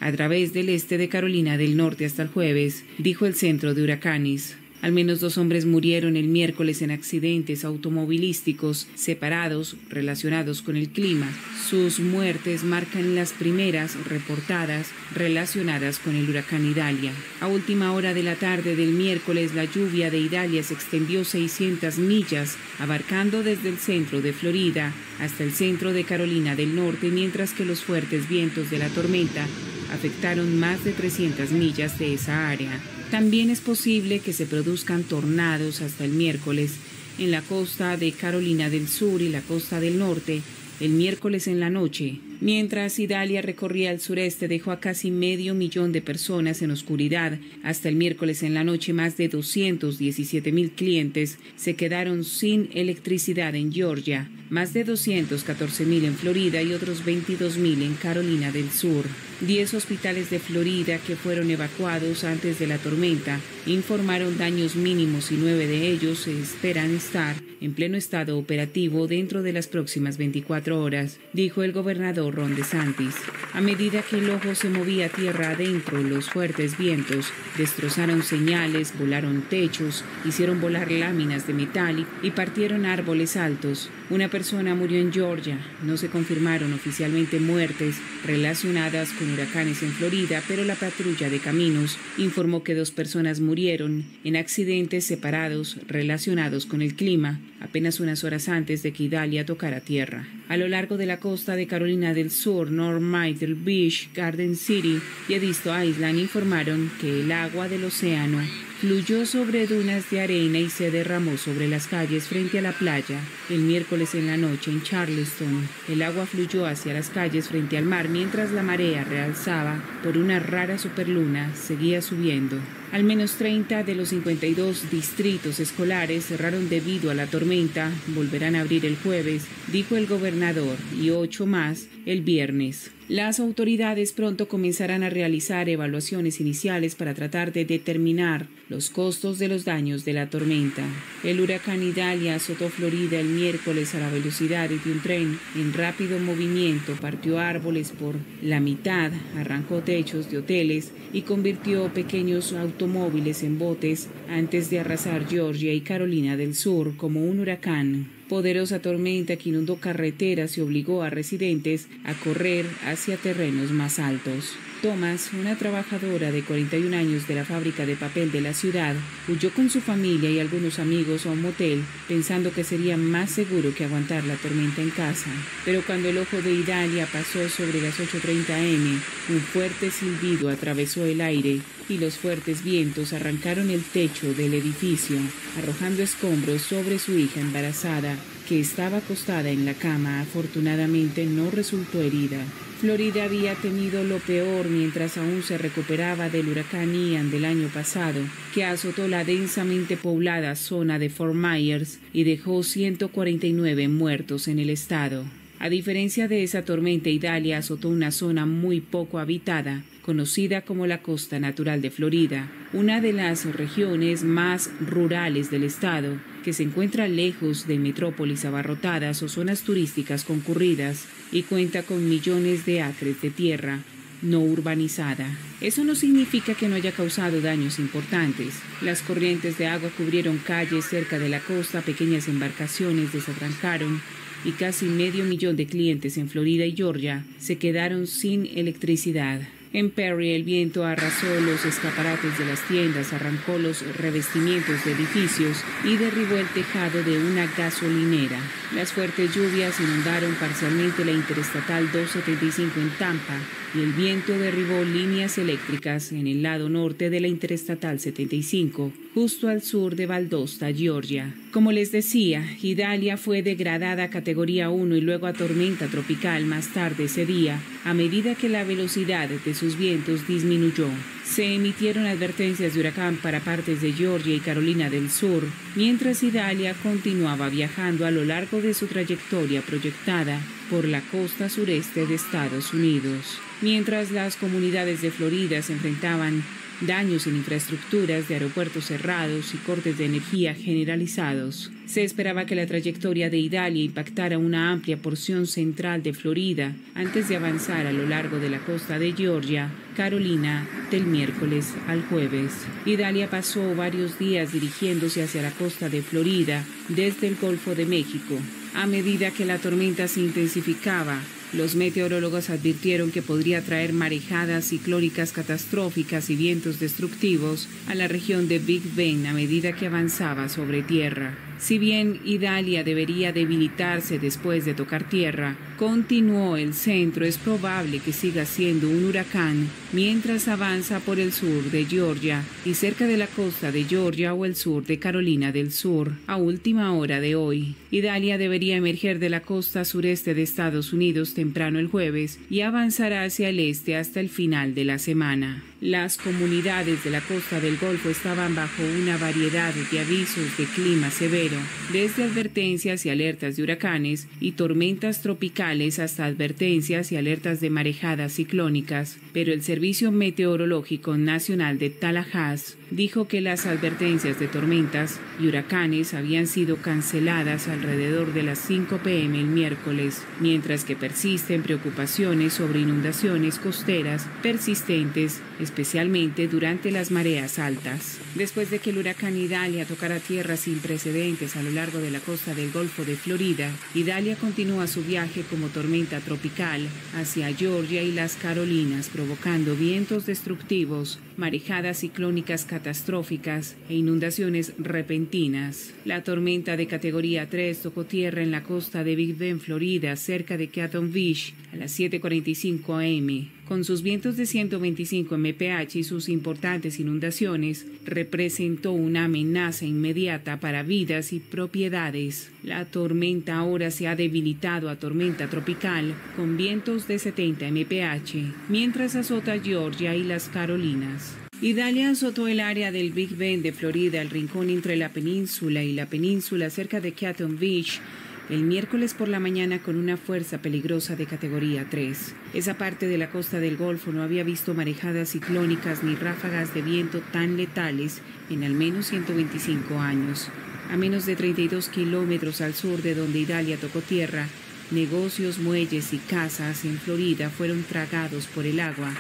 a través del este de Carolina del Norte hasta el jueves, dijo el Centro de Huracanes. Al menos 2 hombres murieron el miércoles en accidentes automovilísticos separados relacionados con el clima. Sus muertes marcan las primeras reportadas relacionadas con el huracán Idalia. A última hora de la tarde del miércoles, la lluvia de Idalia se extendió 600 millas, abarcando desde el centro de Florida hasta el centro de Carolina del Norte, mientras que los fuertes vientos de la tormenta afectaron más de 300 millas de esa área. También es posible que se produzcan tornados hasta el miércoles en la costa de Carolina del Sur y la costa del norte el miércoles en la noche. Mientras Idalia recorría el sureste, dejó a casi 500,000 de personas en oscuridad. Hasta el miércoles en la noche, más de 217,000 clientes se quedaron sin electricidad en Georgia, más de 214,000 en Florida y otros 22,000 en Carolina del Sur. 10 hospitales de Florida que fueron evacuados antes de la tormenta informaron daños mínimos y 9 de ellos se esperan estar en pleno estado operativo dentro de las próximas 24 horas, dijo el gobernador Ron DeSantis. A medida que el ojo se movía tierra adentro, los fuertes vientos destrozaron señales, volaron techos, hicieron volar láminas de metal y partieron árboles altos. Una persona murió en Georgia. No se confirmaron oficialmente muertes relacionadas con huracanes en Florida, pero la patrulla de caminos informó que 2 personas murieron en accidentes separados relacionados con el clima, apenas unas horas antes de que Idalia tocara tierra. A lo largo de la costa de Carolina del Sur, North Myrtle Beach, Garden City y Edisto Island informaron que el agua del océano fluyó sobre dunas de arena y se derramó sobre las calles frente a la playa. El miércoles en la noche en Charleston, el agua fluyó hacia las calles frente al mar mientras la marea realzaba por una rara superluna seguía subiendo. Al menos 30 de los 52 distritos escolares cerraron debido a la tormenta, volverán a abrir el jueves, dijo el gobernador, y 8 más el viernes. Las autoridades pronto comenzarán a realizar evaluaciones iniciales para tratar de determinar los costos de los daños de la tormenta. El huracán Idalia azotó Florida el miércoles a la velocidad de un tren en rápido movimiento, partió árboles por la mitad, arrancó techos de hoteles y convirtió pequeños automóviles en botes antes de arrasar Georgia y Carolina del Sur como un huracán. Poderosa tormenta que inundó carreteras y obligó a residentes a correr hacia terrenos más altos. Thomas, una trabajadora de 41 años de la fábrica de papel de la ciudad, huyó con su familia y algunos amigos a un motel, pensando que sería más seguro que aguantar la tormenta en casa. Pero cuando el ojo de Idalia pasó sobre las 8:30 am, un fuerte silbido atravesó el aire y los fuertes vientos arrancaron el techo del edificio, arrojando escombros sobre su hija embarazada, que estaba acostada en la cama. Afortunadamente no resultó herida. Florida había tenido lo peor mientras aún se recuperaba del huracán Ian del año pasado, que azotó la densamente poblada zona de Fort Myers y dejó 149 muertos en el estado. A diferencia de esa tormenta, Idalia azotó una zona muy poco habitada, conocida como la Costa Natural de Florida, una de las regiones más rurales del estado, que se encuentra lejos de metrópolis abarrotadas o zonas turísticas concurridas y cuenta con millones de acres de tierra no urbanizada. Eso no significa que no haya causado daños importantes. Las corrientes de agua cubrieron calles cerca de la costa, pequeñas embarcaciones desatrancaron y casi 500,000 de clientes en Florida y Georgia se quedaron sin electricidad. En Perry, el viento arrasó los escaparates de las tiendas, arrancó los revestimientos de edificios y derribó el tejado de una gasolinera. Las fuertes lluvias inundaron parcialmente la Interestatal 275 en Tampa y el viento derribó líneas eléctricas en el lado norte de la Interestatal 75, justo al sur de Valdosta, Georgia. Como les decía, Idalia fue degradada a categoría 1 y luego a tormenta tropical más tarde ese día, a medida que la velocidad de sus vientos disminuyó. Se emitieron advertencias de huracán para partes de Georgia y Carolina del Sur, mientras Idalia continuaba viajando a lo largo de su trayectoria proyectada por la costa sureste de Estados Unidos. Mientras las comunidades de Florida se enfrentaban daños en infraestructuras de aeropuertos cerrados y cortes de energía generalizados. Se esperaba que la trayectoria de Idalia impactara una amplia porción central de Florida antes de avanzar a lo largo de la costa de Georgia, Carolina, del miércoles al jueves. Idalia pasó varios días dirigiéndose hacia la costa de Florida desde el Golfo de México. A medida que la tormenta se intensificaba, los meteorólogos advirtieron que podría traer marejadas ciclónicas catastróficas y vientos destructivos a la región de Big Bend a medida que avanzaba sobre tierra. Si bien Idalia debería debilitarse después de tocar tierra, continuó el centro, es probable que siga siendo un huracán mientras avanza por el sur de Georgia y cerca de la costa de Georgia o el sur de Carolina del Sur a última hora de hoy. Idalia debería emerger de la costa sureste de Estados Unidos temprano el jueves y avanzará hacia el este hasta el final de la semana. Las comunidades de la costa del Golfo estaban bajo una variedad de avisos de clima severo, desde advertencias y alertas de huracanes y tormentas tropicales hasta advertencias y alertas de marejadas ciclónicas, pero el Servicio Meteorológico Nacional de Tallahassee dijo que las advertencias de tormentas y huracanes habían sido canceladas alrededor de las 5 p.m. el miércoles, mientras que persisten preocupaciones sobre inundaciones costeras persistentes, especialmente durante las mareas altas. Después de que el huracán Idalia tocara tierra sin precedentes a lo largo de la costa del Golfo de Florida, Idalia continúa su viaje como tormenta tropical hacia Georgia y las Carolinas, provocando vientos destructivos, marejadas ciclónicas catastróficas e inundaciones repentinas. La tormenta de categoría 3 tocó tierra en la costa de Big Bend, Florida, cerca de Canton Beach, a las 7:45 am. Con sus vientos de 125 mph y sus importantes inundaciones, representó una amenaza inmediata para vidas y propiedades. La tormenta ahora se ha debilitado a tormenta tropical con vientos de 70 mph, mientras azota Georgia y las Carolinas. Idalia azotó el área del Big Bend de Florida, el rincón entre la península y la península cerca de Canton Beach, el miércoles por la mañana con una fuerza peligrosa de categoría 3. Esa parte de la costa del Golfo no había visto marejadas ciclónicas ni ráfagas de viento tan letales en al menos 125 años. A menos de 32 kilómetros al sur de donde Idalia tocó tierra, negocios, muelles y casas en Florida fueron tragados por el agua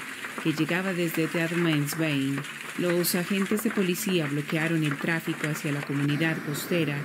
que llegaba desde Deadman's Bend. Los agentes de policía bloquearon el tráfico hacia la comunidad costera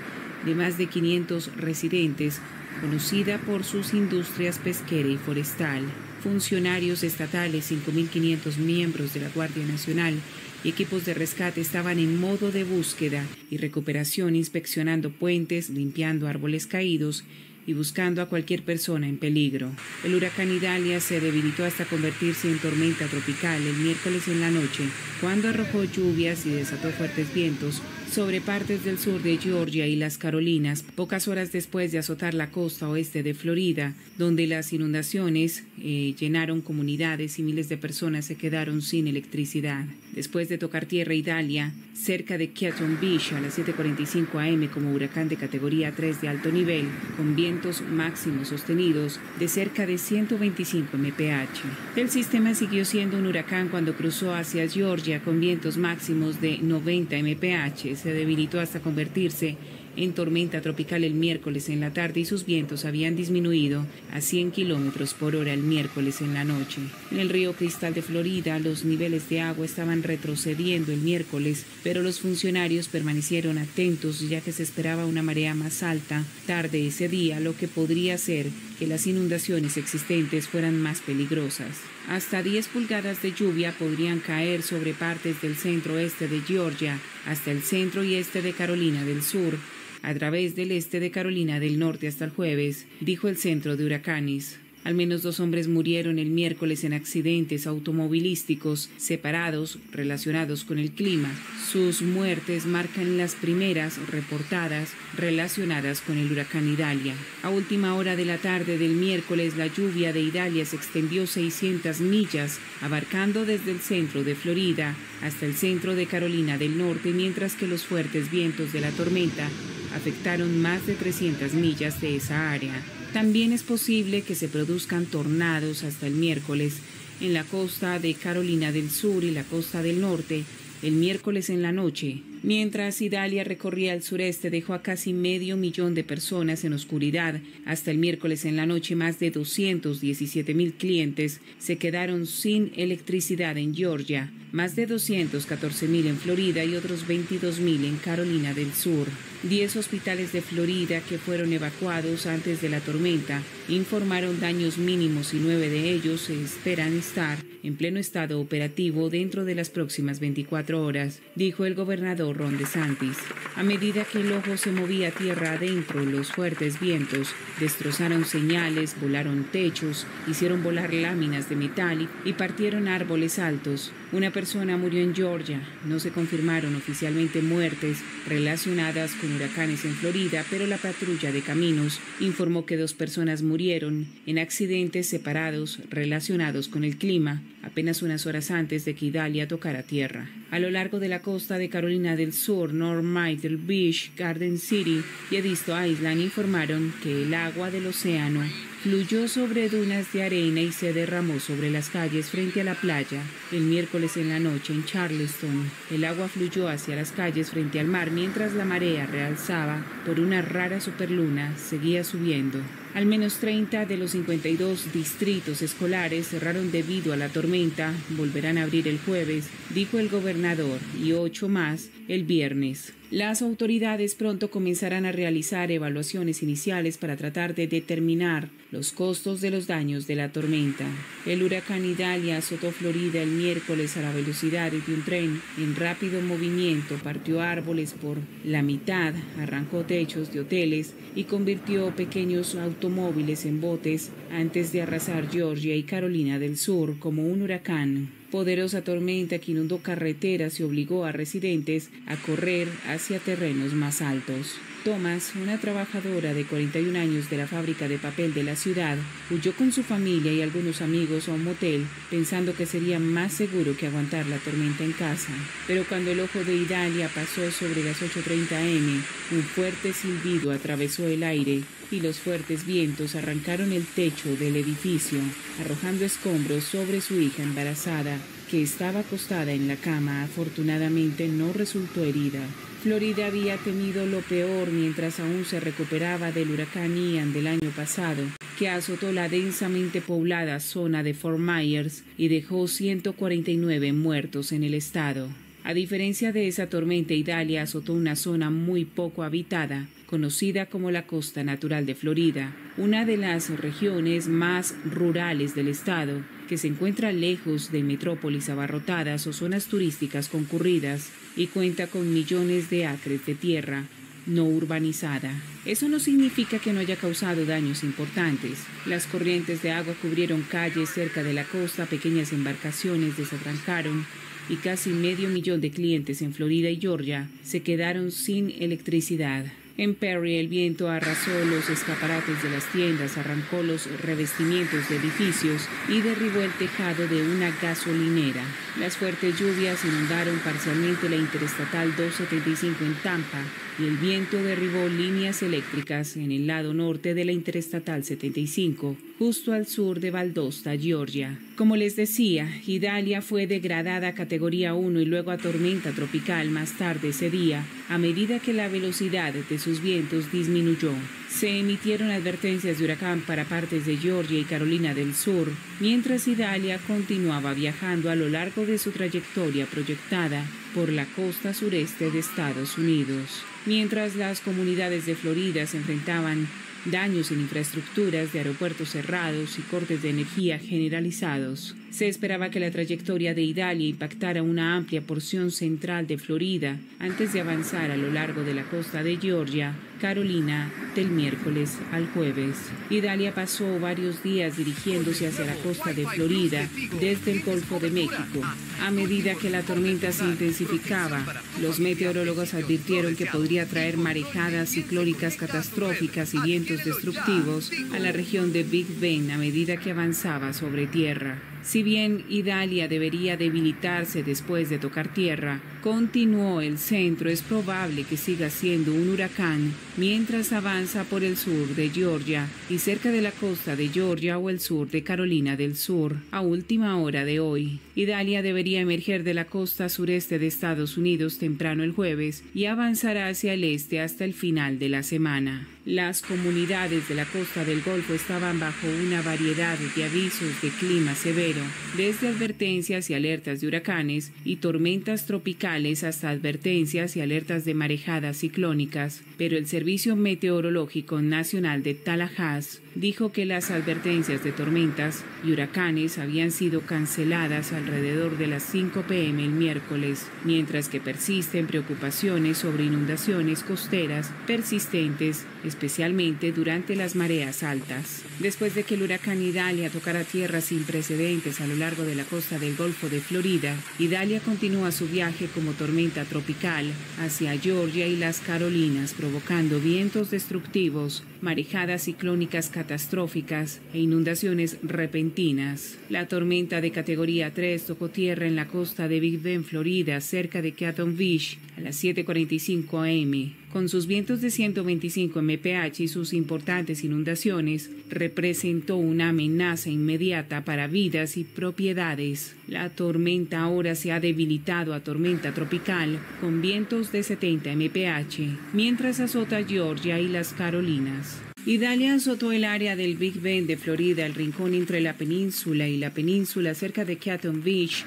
de más de 500 residentes, conocida por sus industrias pesquera y forestal. Funcionarios estatales, 5.500 miembros de la Guardia Nacional y equipos de rescate estaban en modo de búsqueda y recuperación, inspeccionando puentes, limpiando árboles caídos y buscando a cualquier persona en peligro. El huracán Idalia se debilitó hasta convertirse en tormenta tropical el miércoles en la noche, cuando arrojó lluvias y desató fuertes vientos sobre partes del sur de Georgia y las Carolinas, pocas horas después de azotar la costa oeste de Florida, donde las inundaciones llenaron comunidades y miles de personas se quedaron sin electricidad. Después de tocar tierra Idalia, cerca de Canton Beach a las 7:45 am como huracán de categoría 3 de alto nivel, con vientos máximos sostenidos de cerca de 125 mph. El sistema siguió siendo un huracán cuando cruzó hacia Georgia con vientos máximos de 90 mph. Se debilitó hasta convertirse en tormenta tropical el miércoles en la tarde y sus vientos habían disminuido a 100 kilómetros por hora el miércoles en la noche. En el río Cristal de Florida, los niveles de agua estaban retrocediendo el miércoles, pero los funcionarios permanecieron atentos ya que se esperaba una marea más alta tarde ese día, lo que podría hacer que las inundaciones existentes fueran más peligrosas. Hasta 10 pulgadas de lluvia podrían caer sobre partes del centro-oeste de Georgia hasta el centro y este de Carolina del Sur, a través del este de Carolina del Norte hasta el jueves, dijo el Centro de Huracanes. Al menos 2 hombres murieron el miércoles en accidentes automovilísticos separados relacionados con el clima. Sus muertes marcan las primeras reportadas relacionadas con el huracán Idalia. A última hora de la tarde del miércoles, la lluvia de Idalia se extendió 600 millas, abarcando desde el centro de Florida hasta el centro de Carolina del Norte, mientras que los fuertes vientos de la tormenta afectaron más de 300 millas de esa área. También es posible que se produzcan tornados hasta el miércoles en la costa de Carolina del Sur y la costa del norte el miércoles en la noche. Mientras Idalia recorría el sureste, dejó a casi 500.000 de personas en oscuridad. Hasta el miércoles en la noche, más de 217.000 clientes se quedaron sin electricidad en Georgia, más de 214.000 en Florida y otros 22.000 en Carolina del Sur. 10 hospitales de Florida que fueron evacuados antes de la tormenta informaron daños mínimos y 9 de ellos se esperan estar en pleno estado operativo dentro de las próximas 24 horas, dijo el gobernador Ron DeSantis. A medida que el ojo se movía tierra adentro, los fuertes vientos destrozaron señales, volaron techos, hicieron volar láminas de metal y partieron árboles altos. Una persona murió en Georgia. No se confirmaron oficialmente muertes relacionadas con huracanes en Florida, pero la patrulla de caminos informó que 2 personas murieron en accidentes separados relacionados con el clima, apenas unas horas antes de que Idalia tocara tierra. A lo largo de la costa de Carolina del Sur, North Myrtle Beach, Garden City y Edisto Island informaron que el agua del océano fluyó sobre dunas de arena y se derramó sobre las calles frente a la playa. El miércoles en la noche en Charleston, el agua fluyó hacia las calles frente al mar mientras la marea realzaba por una rara superluna seguía subiendo. Al menos 30 de los 52 distritos escolares cerraron debido a la tormenta, volverán a abrir el jueves, dijo el gobernador, y 8 más el viernes. Las autoridades pronto comenzarán a realizar evaluaciones iniciales para tratar de determinar los costos de los daños de la tormenta. El huracán Idalia azotó Florida el miércoles a la velocidad de un tren en rápido movimiento, partió árboles por la mitad, arrancó techos de hoteles y convirtió pequeños automóviles en botes antes de arrasar Georgia y Carolina del Sur como un huracán. Poderosa tormenta que inundó carreteras y obligó a residentes a correr hacia terrenos más altos. Thomas, una trabajadora de 41 años de la fábrica de papel de la ciudad, huyó con su familia y algunos amigos a un motel, pensando que sería más seguro que aguantar la tormenta en casa. Pero cuando el ojo de Idalia pasó sobre las 8:30 am, un fuerte silbido atravesó el aire y los fuertes vientos arrancaron el techo del edificio, arrojando escombros sobre su hija embarazada, que estaba acostada en la cama. Afortunadamente no resultó herida. Florida había temido lo peor mientras aún se recuperaba del huracán Ian del año pasado, que azotó la densamente poblada zona de Fort Myers y dejó 149 muertos en el estado. A diferencia de esa tormenta, Idalia azotó una zona muy poco habitada, conocida como la Costa Natural de Florida, una de las regiones más rurales del estado, que se encuentra lejos de metrópolis abarrotadas o zonas turísticas concurridas y cuenta con millones de acres de tierra no urbanizada. Eso no significa que no haya causado daños importantes. Las corrientes de agua cubrieron calles cerca de la costa, pequeñas embarcaciones desatrancaron y casi 500.000 de clientes en Florida y Georgia se quedaron sin electricidad. En Perry, el viento arrasó los escaparates de las tiendas, arrancó los revestimientos de edificios y derribó el tejado de una gasolinera. Las fuertes lluvias inundaron parcialmente la Interestatal 275 en Tampa y el viento derribó líneas eléctricas en el lado norte de la Interestatal 75, justo al sur de Valdosta, Georgia. Como les decía, Idalia fue degradada a categoría 1 y luego a tormenta tropical más tarde ese día, a medida que la velocidad de sus vientos disminuyó. Se emitieron advertencias de huracán para partes de Georgia y Carolina del Sur, mientras Idalia continuaba viajando a lo largo de su trayectoria proyectada por la costa sureste de Estados Unidos. Mientras las comunidades de Florida se enfrentaban daños en infraestructuras de aeropuertos cerrados y cortes de energía generalizados. Se esperaba que la trayectoria de Idalia impactara una amplia porción central de Florida antes de avanzar a lo largo de la costa de Georgia, Carolina, del miércoles al jueves. Idalia pasó varios días dirigiéndose hacia la costa de Florida desde el Golfo de México. A medida que la tormenta se intensificaba, los meteorólogos advirtieron que podría traer marejadas ciclónicas catastróficas y vientos destructivos a la región de Big Bend a medida que avanzaba sobre tierra. Si bien Idalia debería debilitarse después de tocar tierra, continuó el centro, es probable que siga siendo un huracán mientras avanza por el sur de Georgia y cerca de la costa de Georgia o el sur de Carolina del Sur a última hora de hoy. Idalia debería emerger de la costa sureste de Estados Unidos temprano el jueves y avanzará hacia el este hasta el final de la semana. Las comunidades de la costa del Golfo estaban bajo una variedad de avisos de clima severo, desde advertencias y alertas de huracanes y tormentas tropicales hasta advertencias y alertas de marejadas ciclónicas, pero el Servicio Meteorológico Nacional de Tallahassee dijo que las advertencias de tormentas y huracanes habían sido canceladas alrededor de las 5 p.m. el miércoles, mientras que persisten preocupaciones sobre inundaciones costeras persistentes, especialmente durante las mareas altas. Después de que el huracán Idalia tocara tierra sin precedentes a lo largo de la costa del Golfo de Florida, Idalia continúa su viaje como tormenta tropical hacia Georgia y las Carolinas, provocando vientos destructivos, marejadas ciclónicas catastróficas e inundaciones repentinas. La tormenta de categoría 3 tocó tierra en la costa de Big Bend, Florida, cerca de Canton Beach, a las 7:45 am. Con sus vientos de 125 mph y sus importantes inundaciones, representó una amenaza inmediata para vidas y propiedades. La tormenta ahora se ha debilitado a tormenta tropical con vientos de 70 mph, mientras azota Georgia y las Carolinas. Idalia azotó el área del Big Bend de Florida, el rincón entre la península y la península cerca de Canton Beach,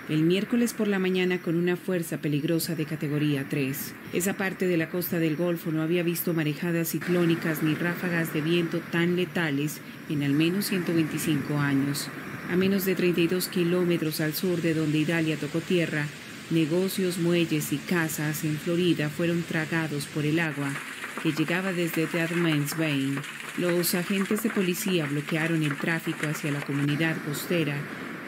el miércoles por la mañana con una fuerza peligrosa de categoría 3. Esa parte de la costa del Golfo no había visto marejadas ciclónicas ni ráfagas de viento tan letales en al menos 125 años. A menos de 32 kilómetros al sur de donde Idalia tocó tierra, negocios, muelles y casas en Florida fueron tragados por el agua que llegaba desde Deadman's Bay. Los agentes de policía bloquearon el tráfico hacia la comunidad costera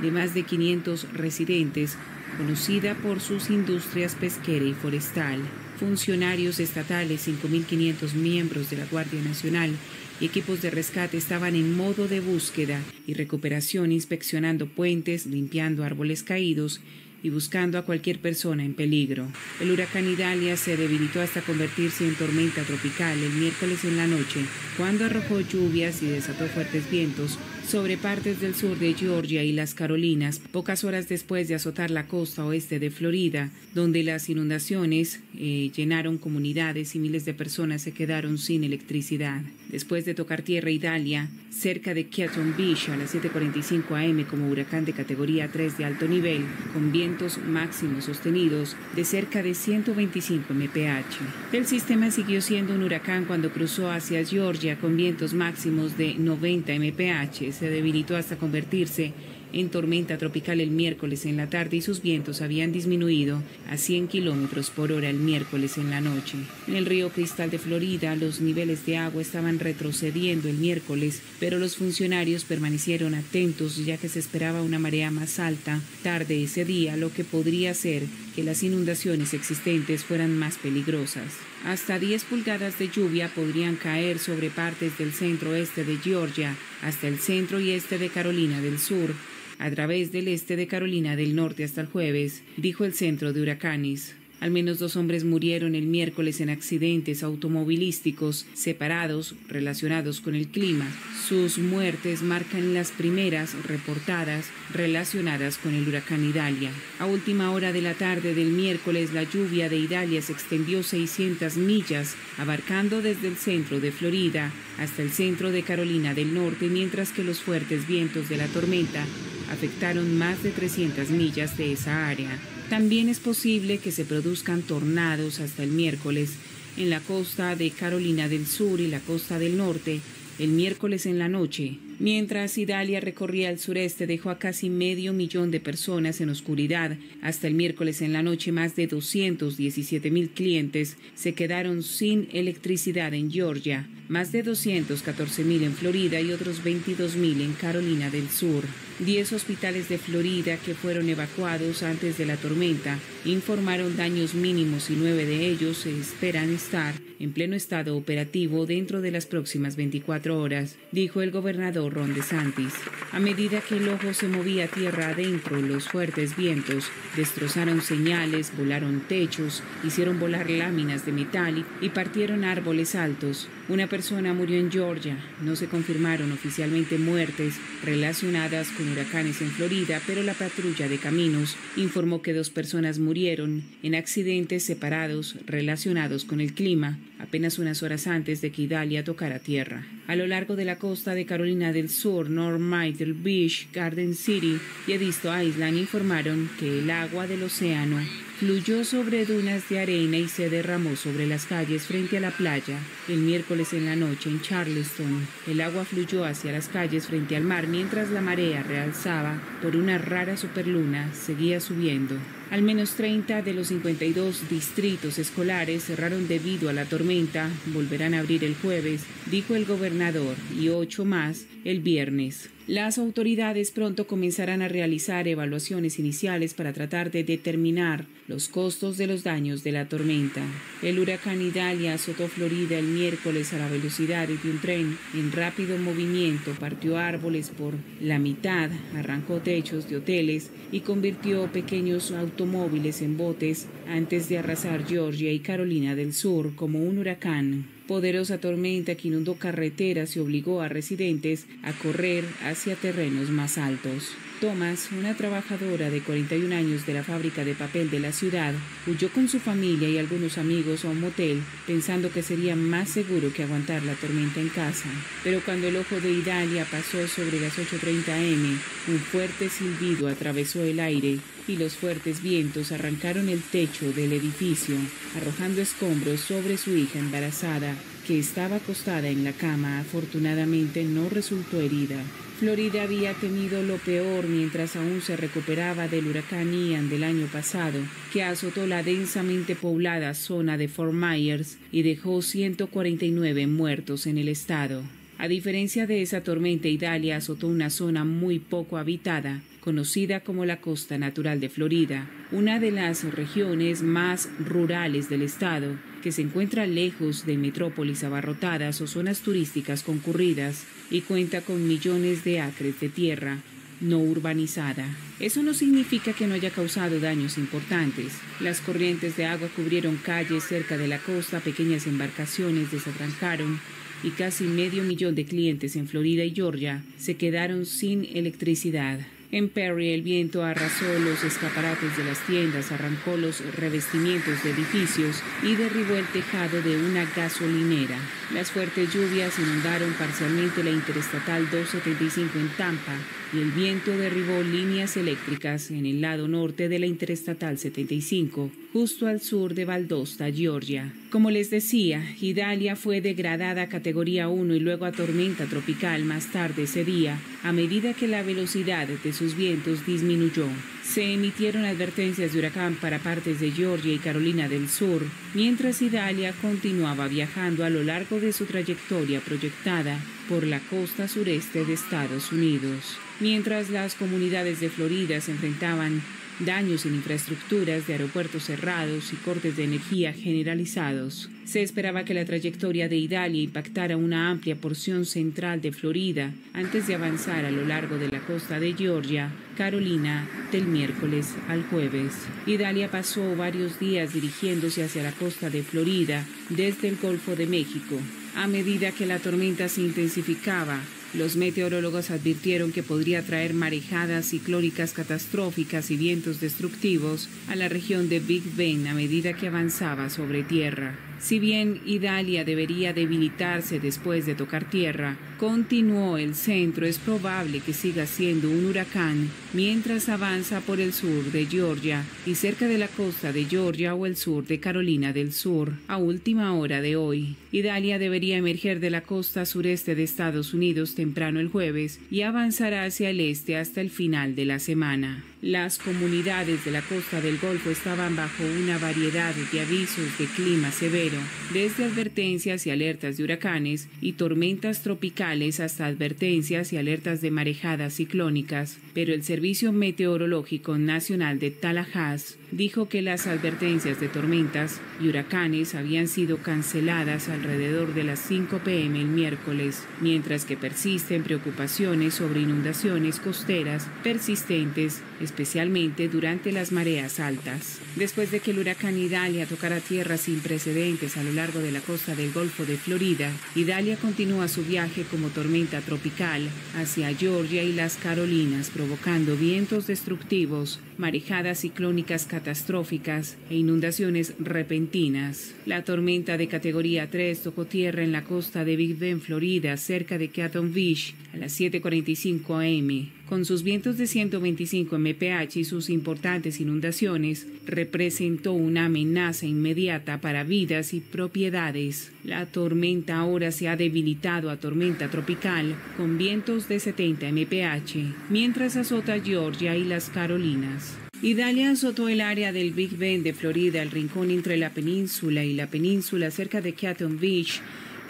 de más de 500 residentes, conocida por sus industrias pesquera y forestal. Funcionarios estatales, 5.500 miembros de la Guardia Nacional y equipos de rescate estaban en modo de búsqueda y recuperación, inspeccionando puentes, limpiando árboles caídos y buscando a cualquier persona en peligro. El huracán Idalia se debilitó hasta convertirse en tormenta tropical el miércoles en la noche, cuando arrojó lluvias y desató fuertes vientos sobre partes del sur de Georgia y las Carolinas, pocas horas después de azotar la costa oeste de Florida, donde las inundaciones llenaron comunidades y miles de personas se quedaron sin electricidad. Después de tocar tierra Idalia, cerca de Canton Beach a las 7:45 am como huracán de categoría 3 de alto nivel, con vientos máximos sostenidos de cerca de 125 mph. El sistema siguió siendo un huracán cuando cruzó hacia Georgia con vientos máximos de 90 mph. Se debilitó hasta convertirse en tormenta tropical el miércoles en la tarde y sus vientos habían disminuido a 100 kilómetros por hora el miércoles en la noche. En el río Cristal de Florida, los niveles de agua estaban retrocediendo el miércoles, pero los funcionarios permanecieron atentos ya que se esperaba una marea más alta tarde ese día, lo que podría hacer que las inundaciones existentes fueran más peligrosas. Hasta 10 pulgadas de lluvia podrían caer sobre partes del centro-oeste de Georgia hasta el centro y este de Carolina del Sur, a través del este de Carolina del Norte hasta el jueves, dijo el Centro de Huracanes. Al menos 2 hombres murieron el miércoles en accidentes automovilísticos separados relacionados con el clima. Sus muertes marcan las primeras reportadas relacionadas con el huracán Idalia. A última hora de la tarde del miércoles, la lluvia de Idalia se extendió 600 millas, abarcando desde el centro de Florida hasta el centro de Carolina del Norte, mientras que los fuertes vientos de la tormenta afectaron más de 300 millas de esa área. También es posible que se produzcan tornados hasta el miércoles en la costa de Carolina del Sur y la costa del norte el miércoles en la noche. Mientras Idalia recorría el sureste, dejó a casi 500,000 de personas en oscuridad. Hasta el miércoles en la noche, más de 217,000 clientes se quedaron sin electricidad en Georgia. más de 214.000 en Florida y otros 22.000 en Carolina del Sur. 10 hospitales de Florida que fueron evacuados antes de la tormenta informaron daños mínimos y 9 de ellos se esperan estar en pleno estado operativo dentro de las próximas 24 horas, dijo el gobernador Ron DeSantis. A medida que el ojo se movía tierra adentro, los fuertes vientos destrozaron señales, volaron techos, hicieron volar láminas de metal y partieron árboles altos. Una persona murió en Georgia. No se confirmaron oficialmente muertes relacionadas con huracanes en Florida, pero la patrulla de caminos informó que 2 personas murieron en accidentes separados relacionados con el clima, apenas unas horas antes de que Idalia tocara tierra. A lo largo de la costa de Carolina del Sur, North Myrtle Beach, Garden City y Edisto Island informaron que el agua del océano fluyó sobre dunas de arena y se derramó sobre las calles frente a la playa. El miércoles en la noche en Charleston, el agua fluyó hacia las calles frente al mar mientras la marea realzaba por una rara superluna seguía subiendo. Al menos 30 de los 52 distritos escolares cerraron debido a la tormenta, volverán a abrir el jueves, dijo el gobernador, y 8 más el viernes. Las autoridades pronto comenzarán a realizar evaluaciones iniciales para tratar de determinar los costos de los daños de la tormenta. El huracán Idalia azotó Florida el miércoles a la velocidad de un tren en rápido movimiento, partió árboles por la mitad, arrancó techos de hoteles y convirtió pequeños automóviles en botes antes de arrasar Georgia y Carolina del Sur como un huracán. Poderosa tormenta que inundó carreteras y obligó a residentes a correr hacia terrenos más altos. Thomas, una trabajadora de 41 años de la fábrica de papel de la ciudad, huyó con su familia y algunos amigos a un motel pensando que sería más seguro que aguantar la tormenta en casa. Pero cuando el ojo de Idalia pasó sobre las 8:30 am, un fuerte silbido atravesó el aire y los fuertes vientos arrancaron el techo del edificio, arrojando escombros sobre su hija embarazada, que estaba acostada en la cama. Afortunadamente no resultó herida. Florida había tenido lo peor mientras aún se recuperaba del huracán Ian del año pasado, que azotó la densamente poblada zona de Fort Myers y dejó 149 muertos en el estado. A diferencia de esa tormenta, Idalia azotó una zona muy poco habitada, conocida como la Costa Natural de Florida, una de las regiones más rurales del estado, que se encuentra lejos de metrópolis abarrotadas o zonas turísticas concurridas y cuenta con millones de acres de tierra no urbanizada. Eso no significa que no haya causado daños importantes. Las corrientes de agua cubrieron calles cerca de la costa, pequeñas embarcaciones desatrancaron y casi 500,000 de clientes en Florida y Georgia se quedaron sin electricidad. En Perry, el viento arrasó los escaparates de las tiendas, arrancó los revestimientos de edificios y derribó el tejado de una gasolinera. Las fuertes lluvias inundaron parcialmente la Interestatal 275 en Tampa y el viento derribó líneas eléctricas en el lado norte de la Interestatal 75, justo al sur de Valdosta, Georgia. Como les decía, Idalia fue degradada a categoría 1 y luego a tormenta tropical más tarde ese día, a medida que la velocidad de sus vientos disminuyó. Se emitieron advertencias de huracán para partes de Georgia y Carolina del Sur, mientras Idalia continuaba viajando a lo largo de su trayectoria proyectada por la costa sureste de Estados Unidos. Mientras las comunidades de Florida se enfrentaban daños en infraestructuras de aeropuertos cerrados y cortes de energía generalizados. Se esperaba que la trayectoria de Idalia impactara una amplia porción central de Florida antes de avanzar a lo largo de la costa de Georgia, Carolina, del miércoles al jueves. Idalia pasó varios días dirigiéndose hacia la costa de Florida desde el Golfo de México. A medida que la tormenta se intensificaba, los meteorólogos advirtieron que podría traer marejadas ciclónicas catastróficas y vientos destructivos a la región de Big Bend a medida que avanzaba sobre tierra. Si bien Idalia debería debilitarse después de tocar tierra, continuó el centro, es probable que siga siendo un huracán mientras avanza por el sur de Georgia y cerca de la costa de Georgia o el sur de Carolina del Sur a última hora de hoy. Idalia debería emerger de la costa sureste de Estados Unidos temprano el jueves y avanzará hacia el este hasta el final de la semana. Las comunidades de la costa del Golfo estaban bajo una variedad de avisos de clima severo, desde advertencias y alertas de huracanes y tormentas tropicales hasta advertencias y alertas de marejadas ciclónicas, pero el Servicio Meteorológico Nacional de Tallahassee dijo que las advertencias de tormentas y huracanes habían sido canceladas alrededor de las 5 p.m. el miércoles, mientras que persisten preocupaciones sobre inundaciones costeras persistentes, especialmente durante las mareas altas. Después de que el huracán Idalia tocara tierra sin precedentes a lo largo de la costa del Golfo de Florida, Idalia continúa su viaje como tormenta tropical hacia Georgia y las Carolinas, provocando vientos destructivos, marejadas ciclónicas catastróficas e inundaciones repentinas. La tormenta de categoría 3 tocó tierra en la costa de Big Bend, Florida, cerca de Canton Beach, a las 7:45 am. Con sus vientos de 125 mph y sus importantes inundaciones, representó una amenaza inmediata para vidas y propiedades. La tormenta ahora se ha debilitado a tormenta tropical con vientos de 70 mph, mientras azota Georgia y las Carolinas. Idalia azotó el área del Big Bend de Florida, el rincón entre la península y la península cerca de Canton Beach,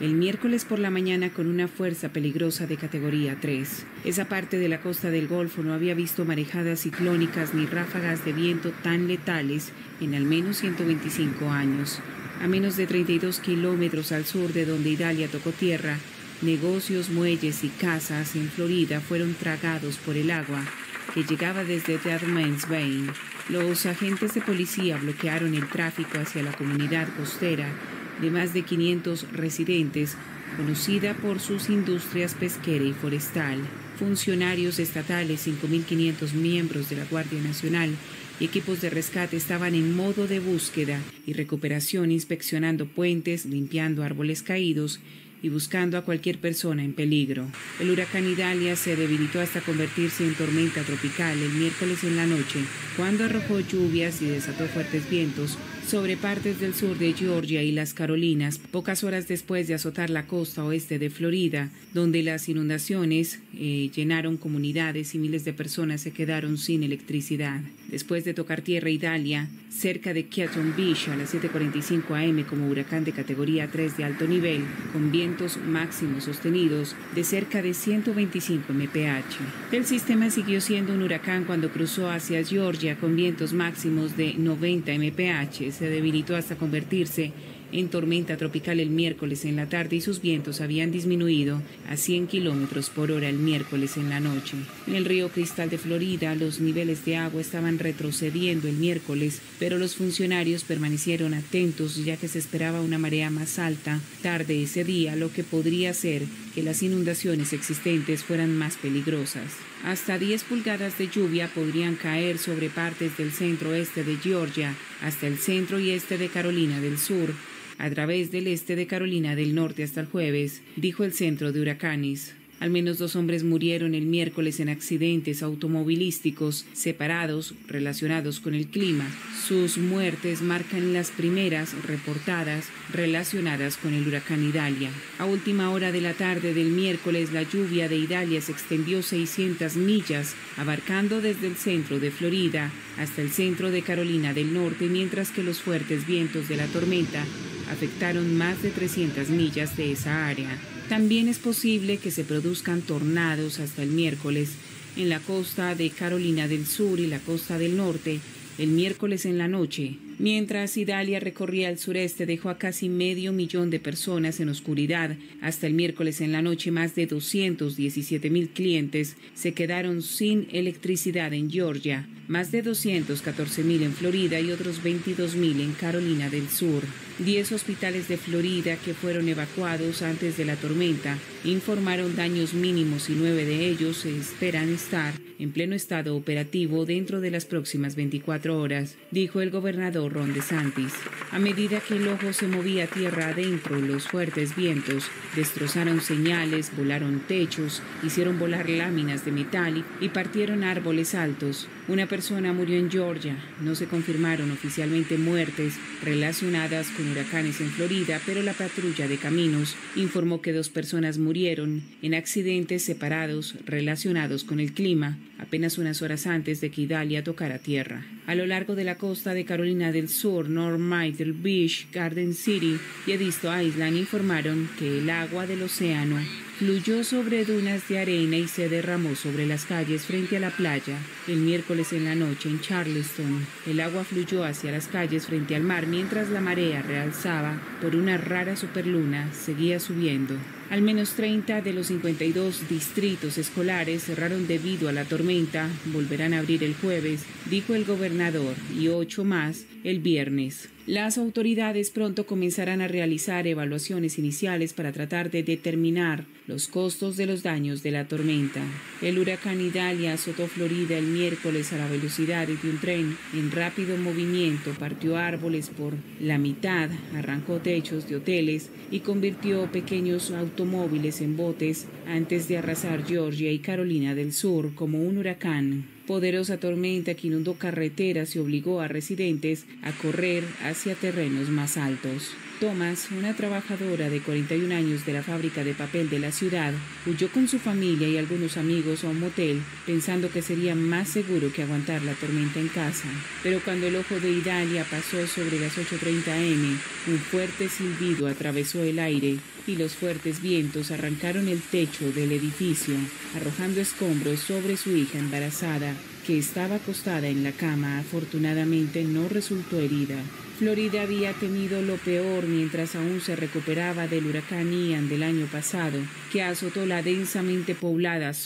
el miércoles por la mañana con una fuerza peligrosa de categoría 3. Esa parte de la costa del Golfo no había visto marejadas ciclónicas ni ráfagas de viento tan letales en al menos 125 años. A menos de 32 kilómetros al sur de donde Idalia tocó tierra, negocios, muelles y casas en Florida fueron tragados por el agua que llegaba desde Deadman's Bend. Los agentes de policía bloquearon el tráfico hacia la comunidad costera de más de 500 residentes, conocida por sus industrias pesquera y forestal. Funcionarios estatales, 5.500 miembros de la Guardia Nacional y equipos de rescate estaban en modo de búsqueda y recuperación, inspeccionando puentes, limpiando árboles caídos y buscando a cualquier persona en peligro. El huracán Idalia se debilitó hasta convertirse en tormenta tropical el miércoles en la noche, cuando arrojó lluvias y desató fuertes vientos sobre partes del sur de Georgia y las Carolinas, pocas horas después de azotar la costa oeste de Florida, donde las inundaciones llenaron comunidades y miles de personas se quedaron sin electricidad. Después de tocar tierra Idalia, cerca de Canton Beach a las 7:45 am como huracán de categoría 3 de alto nivel, con vientos máximos sostenidos de cerca de 125 mph. El sistema siguió siendo un huracán cuando cruzó hacia Georgia con vientos máximos de 90 mph. Se debilitó hasta convertirse en tormenta tropical el miércoles en la tarde y sus vientos habían disminuido a 100 kilómetros por hora el miércoles en la noche. En el río Cristal de Florida, los niveles de agua estaban retrocediendo el miércoles, pero los funcionarios permanecieron atentos ya que se esperaba una marea más alta tarde ese día, lo que podría hacer que las inundaciones existentes fueran más peligrosas. Hasta 10 pulgadas de lluvia podrían caer sobre partes del centro-oeste de Georgia hasta el centro y este de Carolina del Sur, a través del este de Carolina del Norte hasta el jueves, dijo el Centro de Huracanes. Al menos 2 hombres murieron el miércoles en accidentes automovilísticos separados relacionados con el clima. Sus muertes marcan las primeras reportadas relacionadas con el huracán Idalia. A última hora de la tarde del miércoles, la lluvia de Idalia se extendió 600 millas, abarcando desde el centro de Florida hasta el centro de Carolina del Norte, mientras que los fuertes vientos de la tormenta afectaron más de 300 millas de esa área. También es posible que se produzcan tornados hasta el miércoles en la costa de Carolina del Sur y la costa del norte el miércoles en la noche. Mientras Idalia recorría el sureste, dejó a casi 500,000 de personas en oscuridad. Hasta el miércoles en la noche, más de 217,000 clientes se quedaron sin electricidad en Georgia, más de 214,000 en Florida y otros 22,000 en Carolina del Sur. 10 hospitales de Florida que fueron evacuados antes de la tormenta informaron daños mínimos y 9 de ellos se esperan estar en pleno estado operativo dentro de las próximas 24 horas, dijo el gobernador Ron DeSantis. A medida que el ojo se movía tierra adentro, los fuertes vientos destrozaron señales, volaron techos, hicieron volar láminas de metal y partieron árboles altos. Una persona murió en Georgia. No se confirmaron oficialmente muertes relacionadas con huracanes en Florida, pero la patrulla de caminos informó que 2 personas murieron en accidentes separados relacionados con el clima, apenas unas horas antes de que Idalia tocara tierra. A lo largo de la costa de Carolina del Sur, North Myrtle Beach, Garden City y Edisto Island informaron que el agua del océano fluyó sobre dunas de arena y se derramó sobre las calles frente a la playa. El miércoles en la noche en Charleston, el agua fluyó hacia las calles frente al mar mientras la marea realzaba por una rara superluna seguía subiendo. Al menos 30 de los 52 distritos escolares cerraron debido a la tormenta, volverán a abrir el jueves, dijo el gobernador, y 8 más el viernes. Las autoridades pronto comenzarán a realizar evaluaciones iniciales para tratar de determinar los costos de los daños de la tormenta. El huracán Idalia azotó Florida el miércoles a la velocidad de un tren en rápido movimiento, partió árboles por la mitad, arrancó techos de hoteles y convirtió pequeños automóviles en botes antes de arrasar Georgia y Carolina del Sur como un huracán. Poderosa tormenta que inundó carreteras y obligó a residentes a correr hacia terrenos más altos. Thomas, una trabajadora de 41 años de la fábrica de papel de la ciudad, huyó con su familia y algunos amigos a un motel pensando que sería más seguro que aguantar la tormenta en casa. Pero cuando el ojo de Idalia pasó sobre las 8:30 am, un fuerte silbido atravesó el aire y los fuertes vientos arrancaron el techo del edificio, arrojando escombros sobre su hija embarazada, que estaba acostada en la cama. Afortunadamente no resultó herida. Florida había tenido lo peor mientras aún se recuperaba del huracán Ian del año pasado, que azotó la densamente poblada